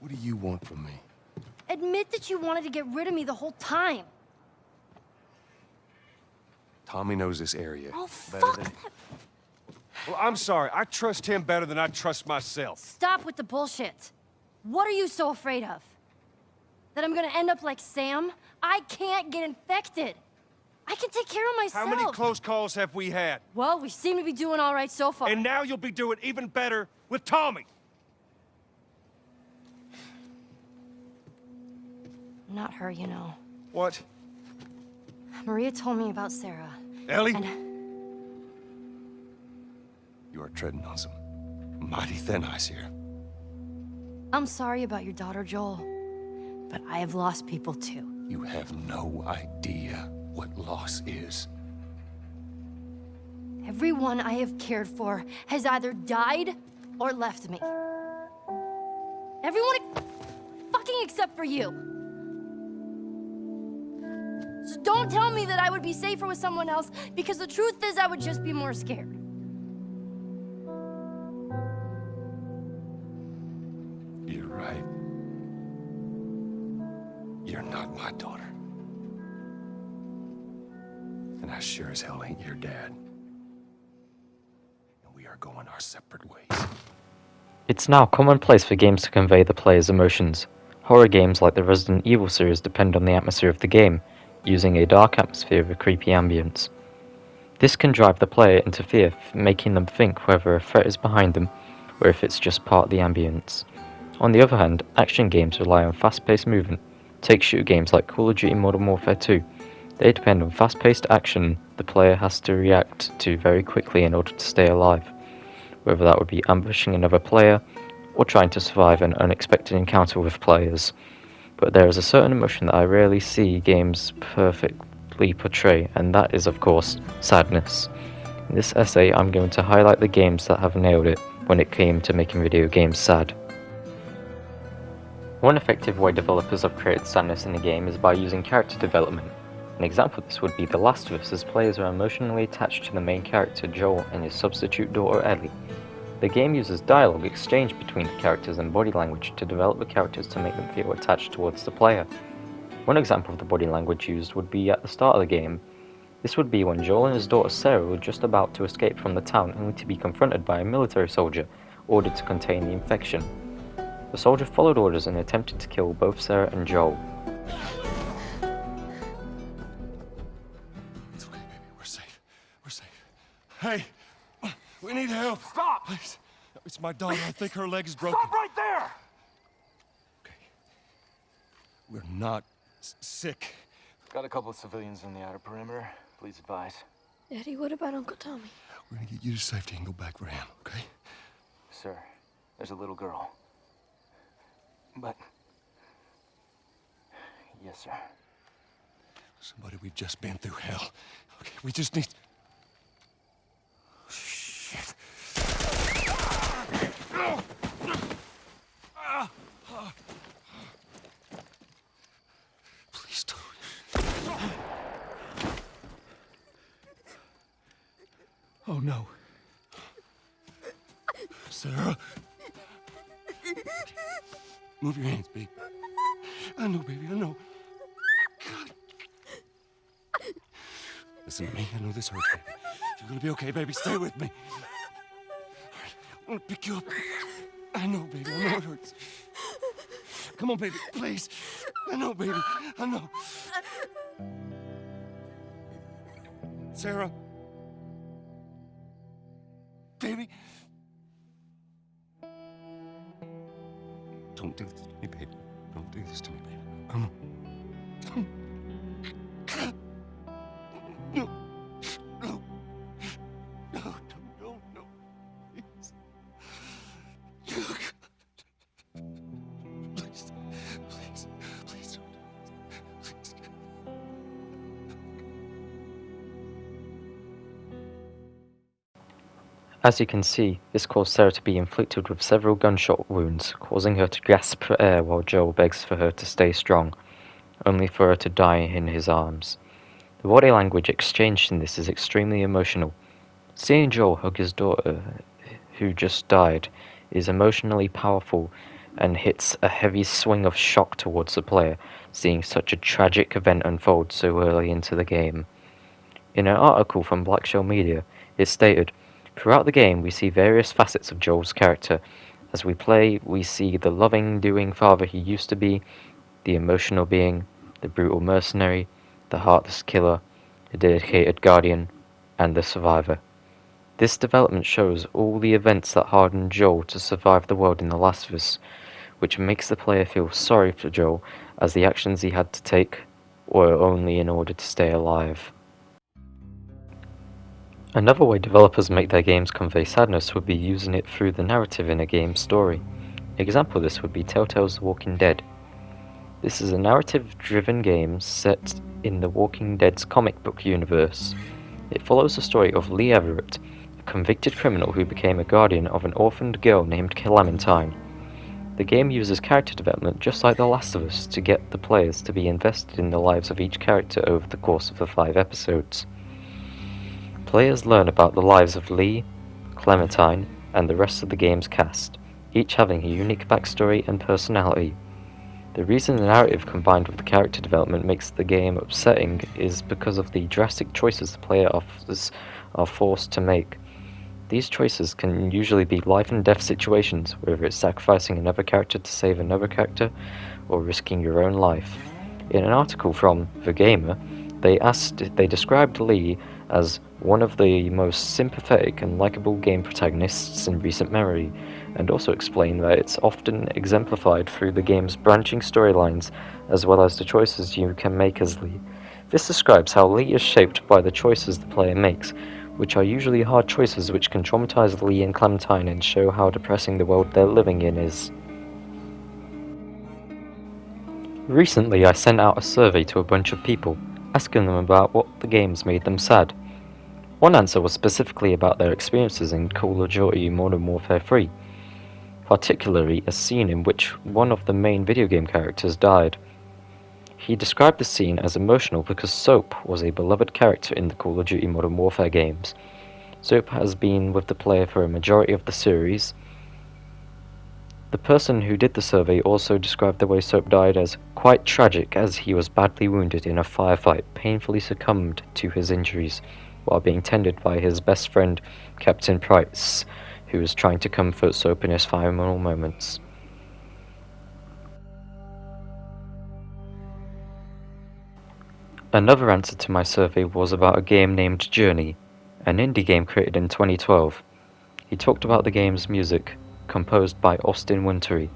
What do you want from me? Admit that you wanted to get rid of me the whole time. Tommy knows this area. Oh, better fuck than... that. Well, I'm sorry. I trust him better than I trust myself. Stop with the bullshit. What are you so afraid of? That I'm gonna end up like Sam? I can't get infected. I can take care of myself. How many close calls have we had? Well, we seem to be doing all right so far. And now you'll be doing even better with Tommy. Not her, you know. What? Maria told me about Sarah. Ellie? And You are treading on some mighty thin ice here. I'm sorry about your daughter, Joel. But I have lost people too. You have no idea what loss is. Everyone I have cared for has either died or left me. Everyone fucking except for you. So don't tell me that I would be safer with someone else, because the truth is I would just be more scared. You're right. You're not my daughter. And I sure as hell ain't your dad. And we are going our separate ways. It's now commonplace for games to convey the player's emotions. Horror games like the Resident Evil series depend on the atmosphere of the game, using a dark atmosphere with a creepy ambience. This can drive the player into fear, making them think whether a threat is behind them, or if it's just part of the ambience. On the other hand, action games rely on fast-paced movement. Take shooter games like Call of Duty Modern Warfare 2. They depend on fast-paced action the player has to react to very quickly in order to stay alive, whether that would be ambushing another player, or trying to survive an unexpected encounter with players. But there is a certain emotion that I rarely see games perfectly portray, and that is, of course, sadness. In this essay, I'm going to highlight the games that have nailed it when it came to making video games sad. One effective way developers have created sadness in a game is by using character development. An example of this would be The Last of Us, as players are emotionally attached to the main character Joel and his substitute daughter Ellie. The game uses dialogue exchanged between the characters and body language to develop the characters to make them feel attached towards the player. One example of the body language used would be at the start of the game. This would be when Joel and his daughter Sarah were just about to escape from the town, only to be confronted by a military soldier ordered to contain the infection. The soldier followed orders and attempted to kill both Sarah and Joel. It's okay, baby. We're safe. We're safe. Hey, we need help. Stop! Please. It's my daughter. I think her leg is broken. Stop right there! Okay. We're not sick. Got a couple of civilians in the outer perimeter. Please advise. Daddy, what about Uncle Tommy? We're gonna get you to safety and go back for him, okay? Sir, there's a little girl. But... Yes, sir. Somebody, we've just been through hell. Okay, we just need... Shit. Please don't. Oh, no. Sarah. Move your hands, baby. I know, baby, I know. God. Listen to me. I know this hurts, baby. You're gonna be okay, baby. Stay with me. All right, I'm gonna pick you up. I know, baby. I know it hurts. Come on, baby. Please. I know, baby. I know. Sarah. Baby. Don't do this to me, baby. Don't do this to me, baby. Come on. No. No. No, no, please. Please, please don't. Please. As you can see, this caused Sarah to be inflicted with several gunshot wounds, causing her to gasp for air while Joel begs for her to stay strong, only for her to die in his arms. The body language exchanged in this is extremely emotional. Seeing Joel hug his daughter, who just died, is emotionally powerful, and hits a heavy swing of shock towards the player, seeing such a tragic event unfold so early into the game. In an article from Black Shell Media, it stated, "Throughout the game we see various facets of Joel's character. As we play, we see the loving, doing father he used to be, the emotional being, the brutal mercenary, the heartless killer, the dedicated guardian, and the survivor. This development shows all the events that hardened Joel to survive the world in The Last of Us, which makes the player feel sorry for Joel as the actions he had to take were only in order to stay alive." Another way developers make their games convey sadness would be using it through the narrative in a game's story. An example of this would be Telltale's The Walking Dead. This is a narrative-driven game set in The Walking Dead's comic book universe. It follows the story of Lee Everett, a convicted criminal who became a guardian of an orphaned girl named Clementine. The game uses character development just like The Last of Us to get the players to be invested in the lives of each character over the course of the 5 episodes. Players learn about the lives of Lee, Clementine, and the rest of the game's cast, each having a unique backstory and personality. The reason the narrative combined with the character development makes the game upsetting is because of the drastic choices the player are forced to make. These choices can usually be life and death situations, whether it's sacrificing another character to save another character, or risking your own life. In an article from The Gamer, they described Lee as one of the most sympathetic and likable game protagonists in recent memory, and also explained that it's often exemplified through the game's branching storylines as well as the choices you can make as Lee. This describes how Lee is shaped by the choices the player makes, which are usually hard choices which can traumatize Lee and Clementine and show how depressing the world they're living in is. Recently I sent out a survey to a bunch of people, asking them about what the games made them sad. One answer was specifically about their experiences in Call of Duty Modern Warfare 3, particularly a scene in which one of the main video game characters died. He described the scene as emotional because Soap was a beloved character in the Call of Duty Modern Warfare games. Soap has been with the player for a majority of the series. The person who did the survey also described the way Soap died as quite tragic, as he was badly wounded in a firefight, painfully succumbed to his injuries, while being tended by his best friend, Captain Price, who was trying to comfort Soap in his final moments. Another answer to my survey was about a game named Journey, an indie game created in 2012. He talked about the game's music, composed by Austin Wintory.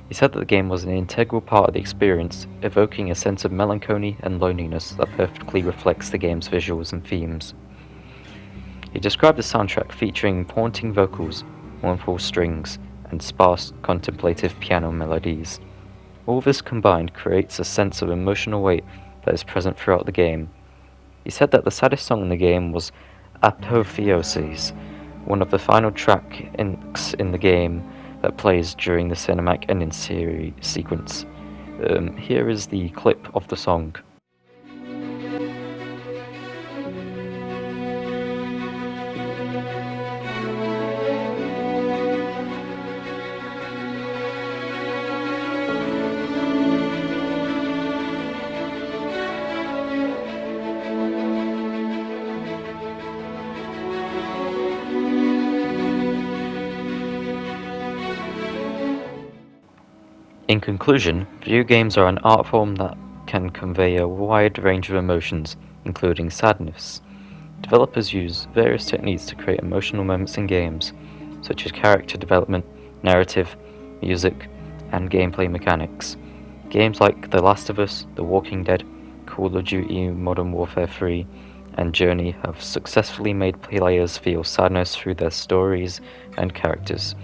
He said that the game was an integral part of the experience, evoking a sense of melancholy and loneliness that perfectly reflects the game's visuals and themes. He described the soundtrack featuring haunting vocals, mournful strings, and sparse, contemplative piano melodies. All this combined creates a sense of emotional weight that is present throughout the game. He said that the saddest song in the game was Apotheosis, one of the final tracks in the game that plays during the cinematic ending sequence. Here is the clip of the song. In conclusion, video games are an art form that can convey a wide range of emotions, including sadness. Developers use various techniques to create emotional moments in games, such as character development, narrative, music, and gameplay mechanics. Games like The Last of Us, The Walking Dead, Call of Duty Modern Warfare 3, and Journey have successfully made players feel sadness through their stories and characters.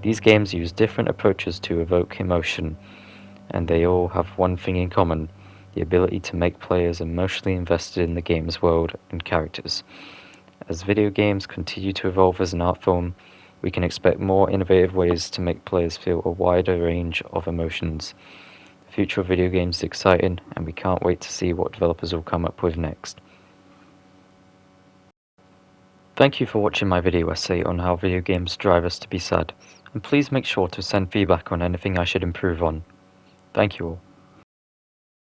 These games use different approaches to evoke emotion, and they all have one thing in common: the ability to make players emotionally invested in the game's world and characters. As video games continue to evolve as an art form, we can expect more innovative ways to make players feel a wider range of emotions. The future of video games is exciting, and we can't wait to see what developers will come up with next. Thank you for watching my video essay on how video games drive us to be sad. and please make sure to send feedback on anything I should improve on. Thank you all.